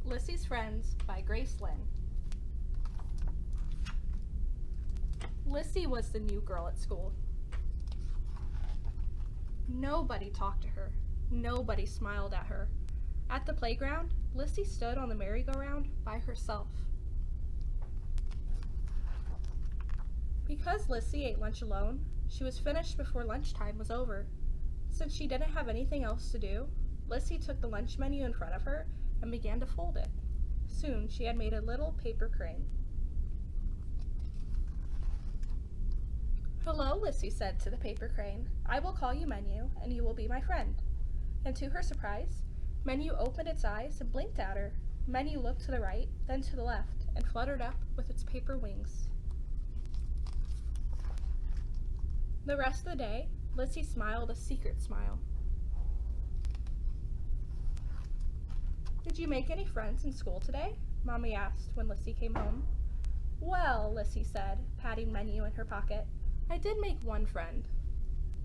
Lissy's Friends by Grace Lynn. Lissy was the new girl at school. Nobody talked to her. Nobody smiled at her. At the playground, Lissy stood on the merry-go-round by herself. Because Lissy ate lunch alone, she was finished before lunchtime was over. Since she didn't have anything else to do, Lissy took the lunch menu in front of her and began to fold it. Soon she had made a little paper crane. "Hello," Lissy said to the paper crane. "I will call you Menu, and you will be my friend." And to her surprise, Menu opened its eyes and blinked at her. Menu looked to the right, then to the left, and fluttered up with its paper wings. The rest of the day, Lissy smiled a secret smile. "Did you make any friends in school today?" Mommy asked when Lissy came home. "Well," Lissy said, patting Menu in her pocket, "I did make one friend."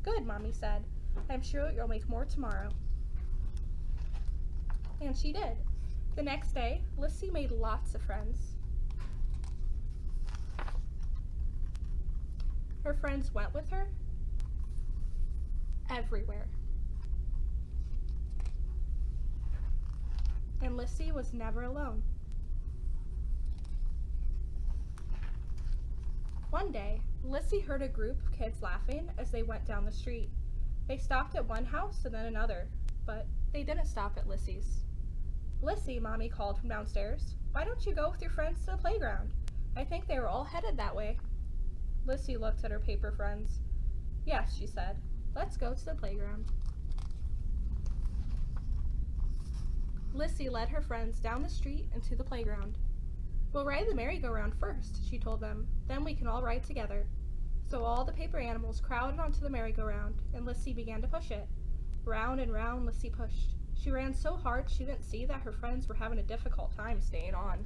"Good," Mommy said. "I'm sure you'll make more tomorrow." And she did. The next day, Lissy made lots of friends. Her friends went with her everywhere. And Lissy was never alone. One day, Lissy heard a group of kids laughing as they went down the street. They stopped at one house and then another, but they didn't stop at Lissy's. "Lissy," Mommy called from downstairs, "why don't you go with your friends to the playground? I think they were all headed that way." Lissy looked at her paper friends. "Yes," she said, "let's go to the playground." Lissy led her friends down the street and to the playground. "We'll ride the merry-go-round first," she told them. "Then we can all ride together." So all the paper animals crowded onto the merry-go-round, and Lissy began to push it. Round and round Lissy pushed. She ran so hard she didn't see that her friends were having a difficult time staying on.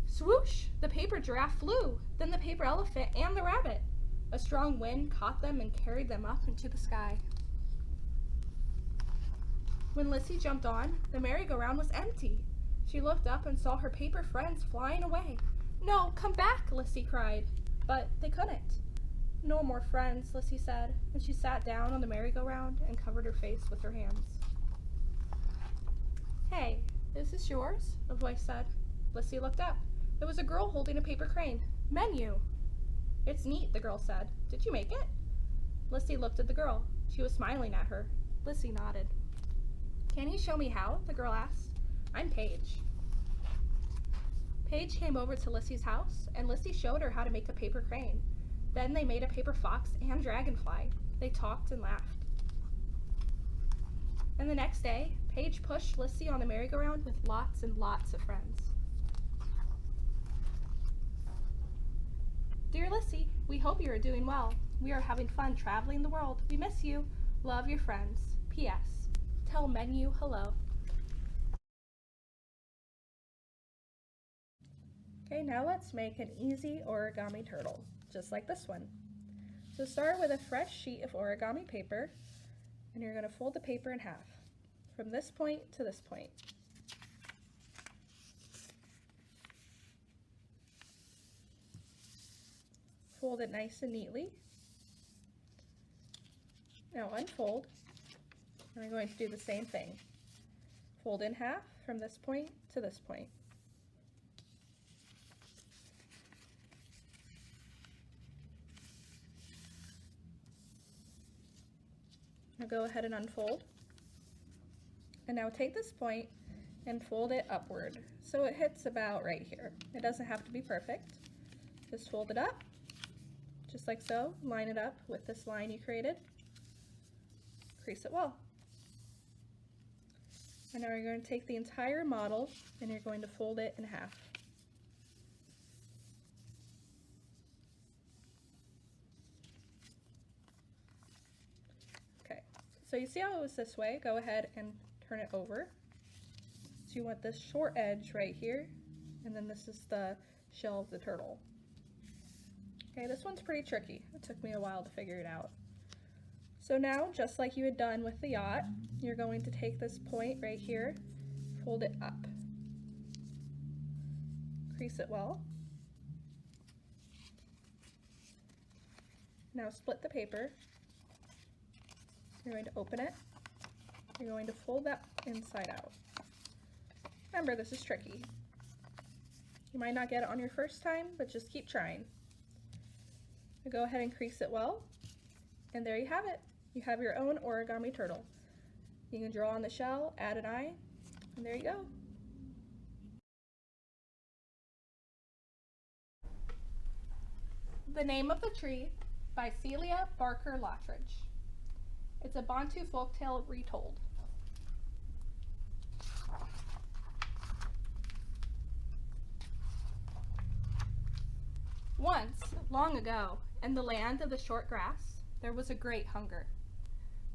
Swoosh! The paper giraffe flew, then the paper elephant and the rabbit. A strong wind caught them and carried them up into the sky. When Lissy jumped on, the merry-go-round was empty. She looked up and saw her paper friends flying away. "No, come back!" Lissy cried. But they couldn't. "No more friends," Lissy said, and she sat down on the merry-go-round and covered her face with her hands. "Hey, is this yours?" a voice said. Lissy looked up. There was a girl holding a paper crane. "Menu." "It's neat," the girl said. "Did you make it?" Lissy looked at the girl. She was smiling at her. Lissy nodded. "Can you show me how?" the girl asked. "I'm Paige." Paige came over to Lissy's house, and Lissy showed her how to make a paper crane. Then they made a paper fox and dragonfly. They talked and laughed. And the next day, Paige pushed Lissy on the merry-go-round with lots and lots of friends. Dear Lissy, we hope you are doing well. We are having fun traveling the world. We miss you. Love your friends. P.S. Tell Menu hello. Okay, now let's make an easy origami turtle, just like this one. So start with a fresh sheet of origami paper, and you're going to fold the paper in half, from this point to this point. Fold it nice and neatly. Now unfold, and I'm going to do the same thing. Fold in half from this point to this point. Now go ahead and unfold. And now take this point and fold it upward so it hits about right here. It doesn't have to be perfect. Just fold it up, just like so. Line it up with this line you created. Crease it well. And now you're going to take the entire model and you're going to fold it in half. Okay, so you see how it was this way? Go ahead and turn it over. So you want this short edge right here, and then this is the shell of the turtle. Okay, this one's pretty tricky. It took me a while to figure it out. So now, just like you had done with the yacht, you're going to take this point right here, fold it up, crease it well. Now split the paper. You're going to open it. You're going to fold that inside out. Remember, this is tricky. You might not get it on your first time, but just keep trying. You go ahead and crease it well, and there you have it. You have your own origami turtle. You can draw on the shell, add an eye, and there you go. The Name of the Tree by Celia Barker Lottridge. It's a Bantu folktale retold. Once, long ago, in the land of the short grass, there was a great hunger.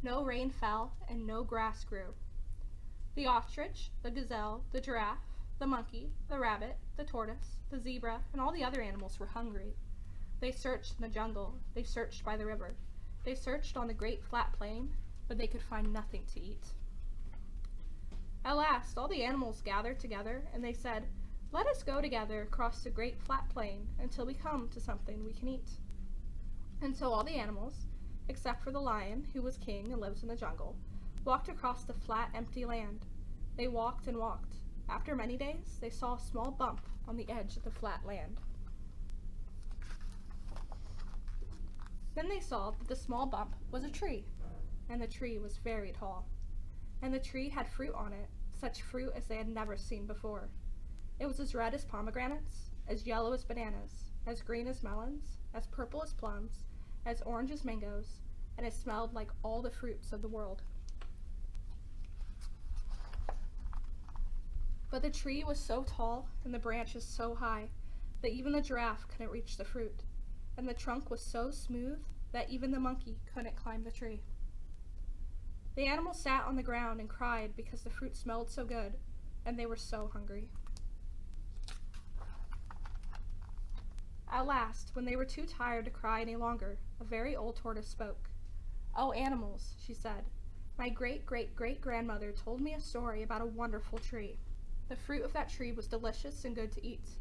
No rain fell and no grass grew. The ostrich, the gazelle, the giraffe, the monkey, the rabbit, the tortoise, the zebra, and all the other animals were hungry. They searched in the jungle, they searched by the river, they searched on the great flat plain, but they could find nothing to eat. At last, all the animals gathered together, and they said, "Let us go together across the great flat plain until we come to something we can eat." And so all the animals, except for the lion, who was king and lives in the jungle, walked across the flat, empty land. They walked and walked. After many days, they saw a small bump on the edge of the flat land. Then they saw that the small bump was a tree, and the tree was very tall. And the tree had fruit on it, such fruit as they had never seen before. It was as red as pomegranates, as yellow as bananas, as green as melons, as purple as plums, as orange as mangoes, and it smelled like all the fruits of the world. But the tree was so tall and the branches so high that even the giraffe couldn't reach the fruit, and the trunk was so smooth that even the monkey couldn't climb the tree. The animals sat on the ground and cried because the fruit smelled so good, and they were so hungry. At last, when they were too tired to cry any longer, a very old tortoise spoke. "Oh, animals," she said, "my great-great-great-grandmother told me a story about a wonderful tree. The fruit of that tree was delicious and good to eat,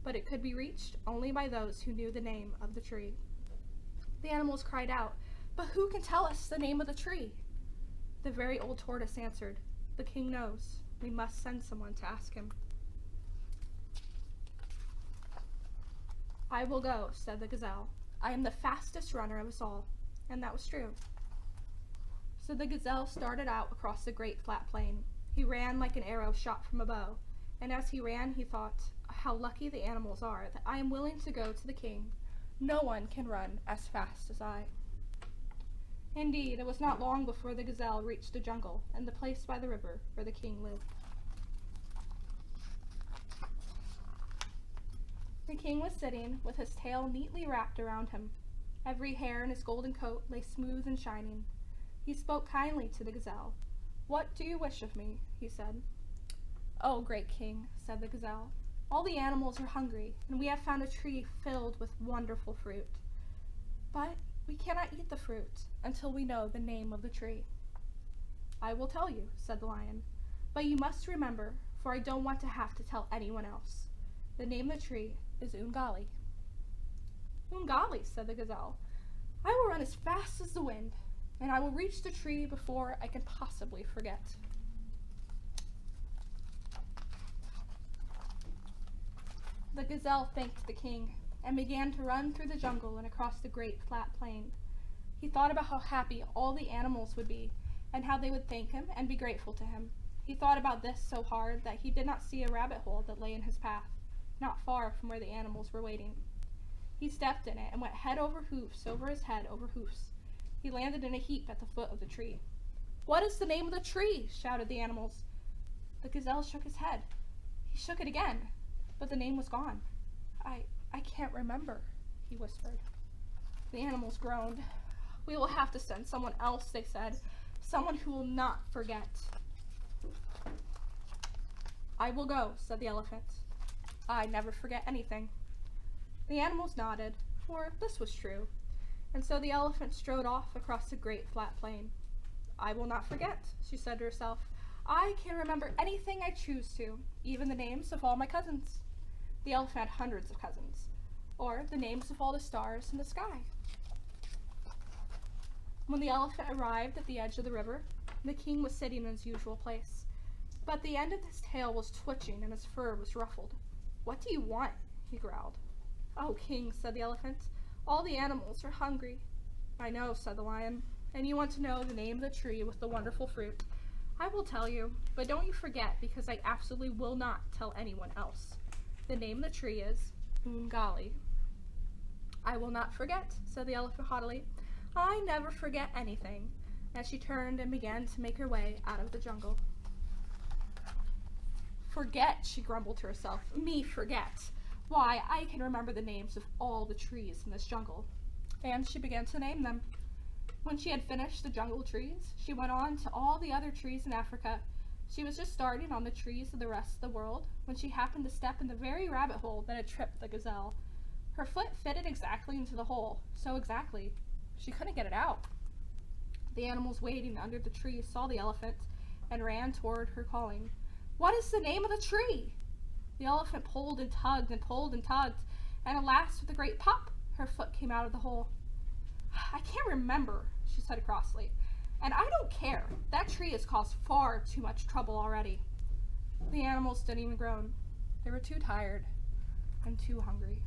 but it could be reached only by those who knew the name of the tree." The animals cried out, "But who can tell us the name of the tree?" The very old tortoise answered, "The king knows. We must send someone to ask him." "I will go," said the gazelle. "I am the fastest runner of us all." And that was true. So the gazelle started out across the great flat plain. He ran like an arrow shot from a bow, and as he ran he thought, "How lucky the animals are that I am willing to go to the king. No one can run as fast as I." Indeed, it was not long before the gazelle reached the jungle and the place by the river where the king lived. The king was sitting with his tail neatly wrapped around him. Every hair in his golden coat lay smooth and shining. He spoke kindly to the gazelle. "What do you wish of me?" he said. "Oh, great king," said the gazelle, "all the animals are hungry, and we have found a tree filled with wonderful fruit. But we cannot eat the fruit until we know the name of the tree." "I will tell you," said the lion, "but you must remember, for I don't want to have to tell anyone else. The name of the tree is Ungali." "Ungali," said the gazelle, "I will run as fast as the wind, and I will reach the tree before I can possibly forget." The gazelle thanked the king and began to run through the jungle and across the great flat plain. He thought about how happy all the animals would be and how they would thank him and be grateful to him. He thought about this so hard that he did not see a rabbit hole that lay in his path, not far from where the animals were waiting. He stepped in it and went head over hoofs over his head over hoofs. He landed in a heap at the foot of the tree. "What is the name of the tree?" shouted the animals. The gazelle shook his head. He shook it again, but the name was gone. I can't remember," he whispered. The animals groaned. "We will have to send someone else," they said, "someone who will not forget." "I will go," said the elephant. "I never forget anything." The animals nodded, for this was true. And so the elephant strode off across the great flat plain. I will not forget, she said to herself. I can remember anything I choose to, even the names of all my cousins. The elephant had hundreds of cousins, or the names of all the stars in the sky. When the elephant arrived at the edge of the river, the king was sitting in his usual place, but the end of his tail was twitching and his fur was ruffled. What do you want? He growled. Oh, king, said the elephant, all the animals are hungry. I know, said the lion, and you want to know the name of the tree with the wonderful fruit. I will tell you, but don't you forget, because I absolutely will not tell anyone else. The name of the tree is Ungali. I will not forget, said the elephant haughtily. I never forget anything. As she turned and began to make her way out of the jungle. Forget, she grumbled to herself. Me forget. Why, I can remember the names of all the trees in this jungle. And she began to name them. When she had finished the jungle trees, she went on to all the other trees in Africa. She was just starting on the trees of the rest of the world when she happened to step in the very rabbit hole that had tripped the gazelle. Her foot fitted exactly into the hole, so exactly. She couldn't get it out. The animals waiting under the tree saw the elephant and ran toward her, calling, What is the name of the tree? The elephant pulled and tugged and pulled and tugged, and at last, with a great pop, her foot came out of the hole. I can't remember, she said crossly, and I don't care. That tree has caused far too much trouble already. The animals didn't even groan. They were too tired and too hungry.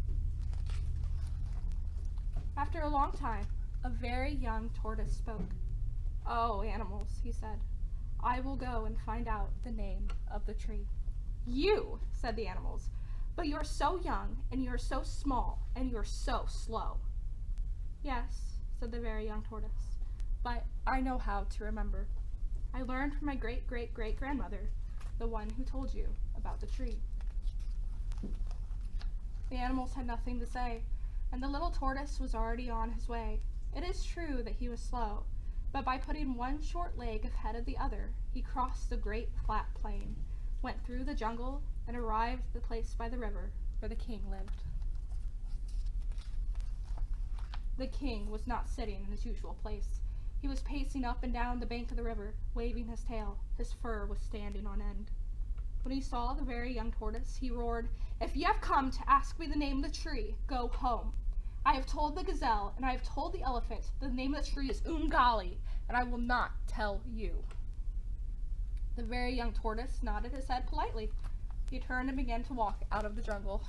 After a long time, a very young tortoise spoke. Oh, animals, he said, I will go and find out the name of the tree. You, said the animals, but you're so young, and you're so small, and you're so slow. Yes, said the very young tortoise, but I know how to remember. I learned from my great-great-great-grandmother, the one who told you about the tree. The animals had nothing to say, and the little tortoise was already on his way. It is true that he was slow, but by putting one short leg ahead of the other, he crossed the great flat plain, went through the jungle, and arrived at the place by the river where the king lived. The king was not sitting in his usual place. He was pacing up and down the bank of the river, waving his tail. His fur was standing on end. When he saw the very young tortoise, he roared, If you have come to ask me the name of the tree, go home. I have told the gazelle and I have told the elephant the name of the tree is Ungali, and I will not tell you. The very young tortoise nodded his head politely. He turned and began to walk out of the jungle.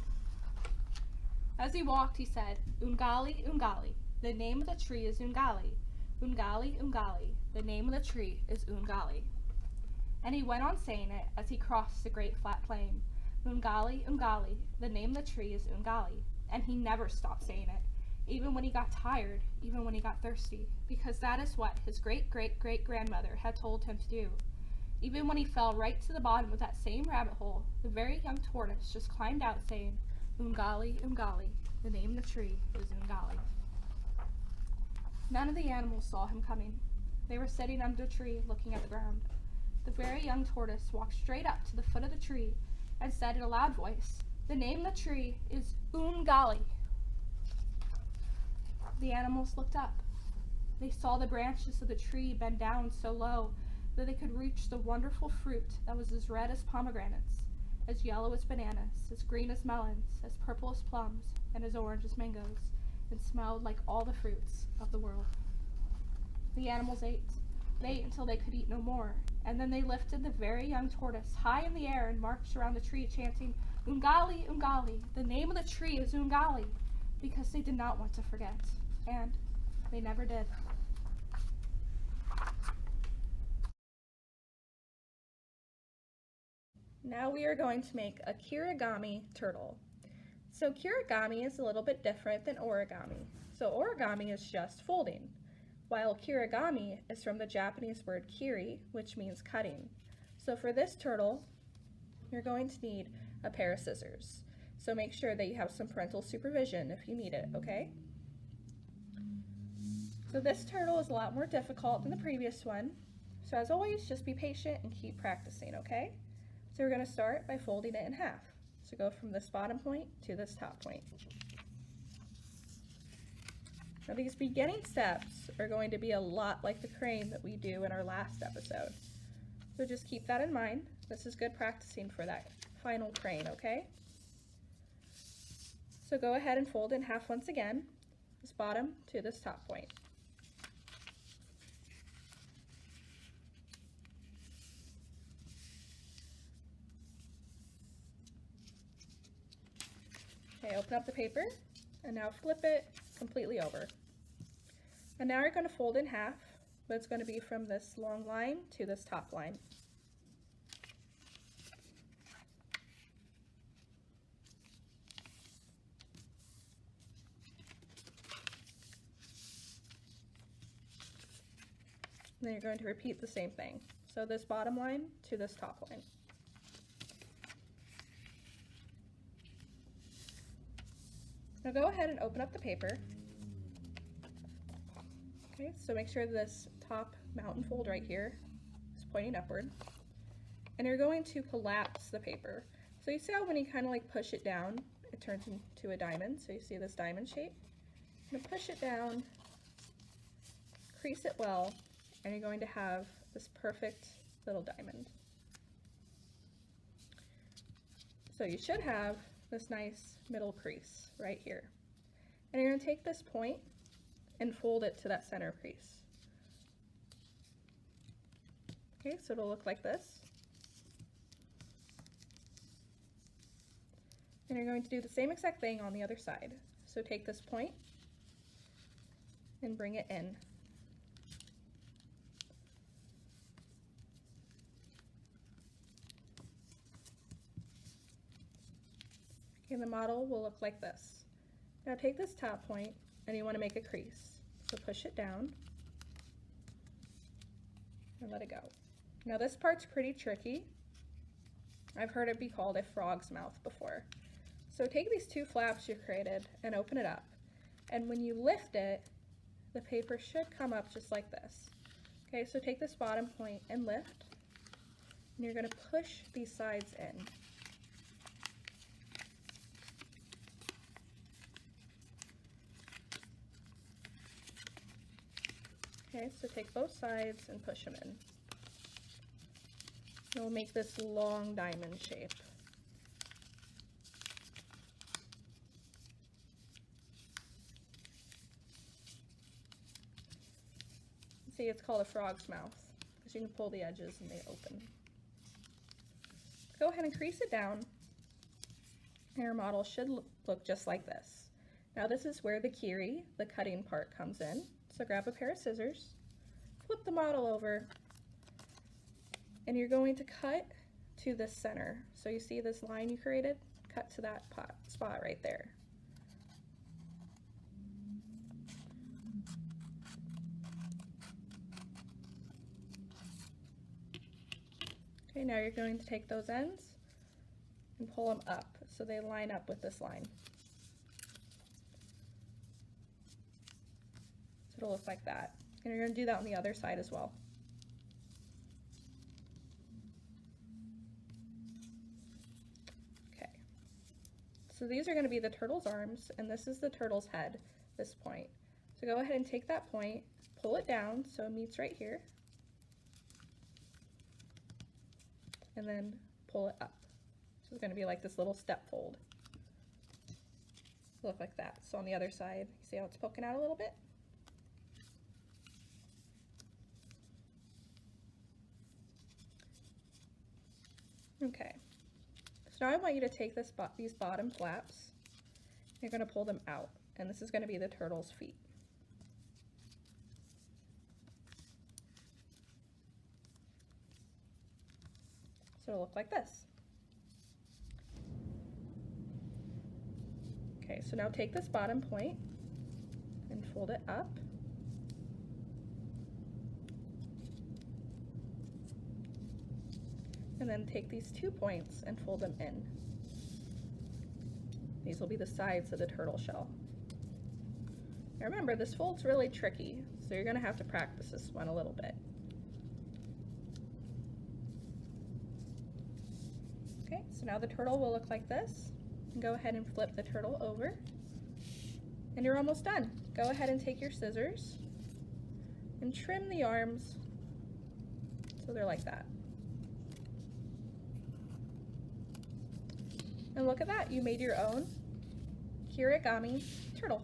As he walked, he said, Ungali, Ungali, the name of the tree is Ungali. Ungali, Ungali, the name of the tree is Ungali. And he went on saying it as he crossed the great flat plain. Ungali, Ungali, the name of the tree is Ungali. And he never stopped saying it, even when he got tired, even when he got thirsty, because that is what his great-great-great-grandmother had told him to do. Even when he fell right to the bottom of that same rabbit hole, the very young tortoise just climbed out saying, Ungali, Ungali, the name of the tree is Ungali. None of the animals saw him coming. They were sitting under a tree looking at the ground. The very young tortoise walked straight up to the foot of the tree and said in a loud voice, The name of the tree is Ungali. The animals looked up. They saw the branches of the tree bend down so low that they could reach the wonderful fruit that was as red as pomegranates, as yellow as bananas, as green as melons, as purple as plums, and as orange as mangoes, and smelled like all the fruits of the world. The animals ate. They ate until they could eat no more, and then they lifted the very young tortoise high in the air and marched around the tree chanting, Ungali, Ungali, the name of the tree is Ungali, because they did not want to forget, and they never did. Now we are going to make a kirigami turtle. So kirigami is a little bit different than origami. So origami is just folding, while kirigami is from the Japanese word kiri, which means cutting. So for this turtle, you're going to need a pair of scissors. So make sure that you have some parental supervision if you need it, okay? So this turtle is a lot more difficult than the previous one. So as always, just be patient and keep practicing, okay? So we're going to start by folding it in half. So go from this bottom point to this top point. Now these beginning steps are going to be a lot like the crane that we do in our last episode. So just keep that in mind. This is good practicing for that final crane, okay? So go ahead and fold in half once again, this bottom to this top point. Okay, open up the paper and now flip it completely over. And now you're going to fold in half, but it's going to be from this long line to this top line. And then you're going to repeat the same thing. So this bottom line to this top line. Now go ahead and open up the paper. Okay, so make sure this top mountain fold right here is pointing upward. And you're going to collapse the paper. So you see how when you kind of like push it down, it turns into a diamond. So you see this diamond shape. You're going to push it down, crease it well, and you're going to have this perfect little diamond. So you should have this nice middle crease right here. And you're going to take this point and fold it to that center crease. Okay, so it'll look like this. And you're going to do the same exact thing on the other side. So take this point and bring it in. Okay, the model will look like this. Now take this top point and you want to make a crease. So push it down and let it go. Now this part's pretty tricky. I've heard it be called a frog's mouth before. So take these two flaps you created and open it up. And when you lift it, the paper should come up just like this. Okay, so take this bottom point and lift. And you're going to push these sides in. Okay, so take both sides and push them in. And we'll make this long diamond shape. See, it's called a frog's mouth because you can pull the edges and they open. Go ahead and crease it down. And your model should look just like this. Now this is where the kiri, the cutting part, comes in. So grab a pair of scissors, flip the model over, and you're going to cut to the center. So you see this line you created? Cut to that spot right there. Okay, now you're going to take those ends and pull them up so they line up with this line. So it'll look like that. And you're going to do that on the other side as well. Okay. So these are going to be the turtle's arms, and this is the turtle's head, this point. So go ahead and take that point, pull it down so it meets right here, and then pull it up. So it's going to be like this little step fold. Look like that. So on the other side, you see how it's poking out a little bit? Okay, so now I want you to take these bottom flaps, you're going to pull them out, and this is going to be the turtle's feet. So it'll look like this. Okay, so now take this bottom point and fold it up. And then take these 2 points and fold them in. These will be the sides of the turtle shell. Now remember, this fold's really tricky, so you're going to have to practice this one a little bit. Okay, so now the turtle will look like this. And go ahead and flip the turtle over. And you're almost done. go ahead and take your scissors and trim the arms so they're like that. And look at that, you made your own Origami turtle.